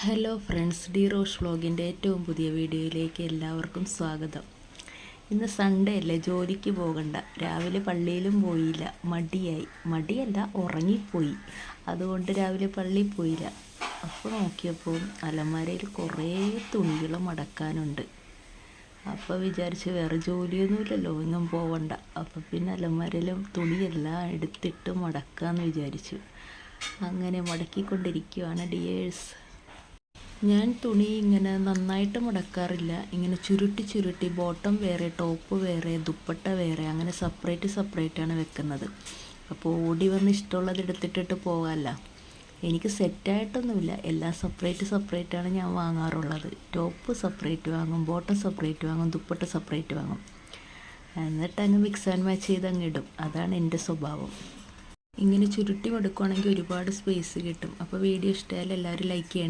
Hello friends, D Rosh വ്ളോഗിൻ്റെ ഏറ്റവും പുതിയ വീഡിയോയിലേക്ക് എല്ലാവർക്കും സ്വാഗതം. ഇന്ന് സൺഡേ അല്ലേ, ജോലിക്ക് പോകണ്ട. രാവിലെ പള്ളിയിലും പോയില്ല, മടിയല്ല ഉറങ്ങിപ്പോയി. അതുകൊണ്ട് രാവിലെ പള്ളിയിൽ പോയില്ല. അപ്പോൾ നോക്കിയപ്പോൾ അലമാരയിൽ കുറേ തുണികൾ മടക്കാനുണ്ട്. അപ്പോൾ വിചാരിച്ച് വേറെ ജോലിയൊന്നുമില്ലല്ലോ, ഒന്നും പോവണ്ട. അപ്പോൾ പിന്നെ അലമാരയിലും തുണിയെല്ലാം എടുത്തിട്ട് മടക്കാമെന്ന് വിചാരിച്ചു. അങ്ങനെ മടക്കിക്കൊണ്ടിരിക്കുകയാണ് ഡിയേഴ്സ്. ഞാൻ തുണി ഇങ്ങനെ നന്നായിട്ട് മുടക്കാറില്ല. ഇങ്ങനെ ചുരുട്ടി ബോട്ടം വേറെ, ടോപ്പ് വേറെ, ദുപ്പട്ട വേറെ, അങ്ങനെ സെപ്പറേറ്റാണ് വെക്കുന്നത്. അപ്പോൾ ഓടി വന്ന് ഇഷ്ടമുള്ളത് എടുത്തിട്ടിട്ട് പോകാമല്ല. എനിക്ക് സെറ്റായിട്ടൊന്നുമില്ല, എല്ലാം സെപ്പറേറ്റാണ് ഞാൻ വാങ്ങാറുള്ളത്. ടോപ്പ് സെപ്പറേറ്റ് വാങ്ങും, ബോട്ടം സെപ്പറേറ്റ് വാങ്ങും, ദുപ്പട്ട സെപ്പറേറ്റ് വാങ്ങും. എന്നിട്ട് അങ്ങ് മിക്സ് ആൻഡ് മാച്ച് ചെയ്ത് അങ്ങ് ഇടും. അതാണ് എൻ്റെ സ്വഭാവം. ഇങ്ങനെ ചുരുട്ടി മടുക്കുകയാണെങ്കിൽ ഒരുപാട് സ്പേസ് കിട്ടും. അപ്പോൾ വീഡിയോ ഇഷ്ടമായാലും എല്ലാവരും ലൈക്ക് ചെയ്യണേ.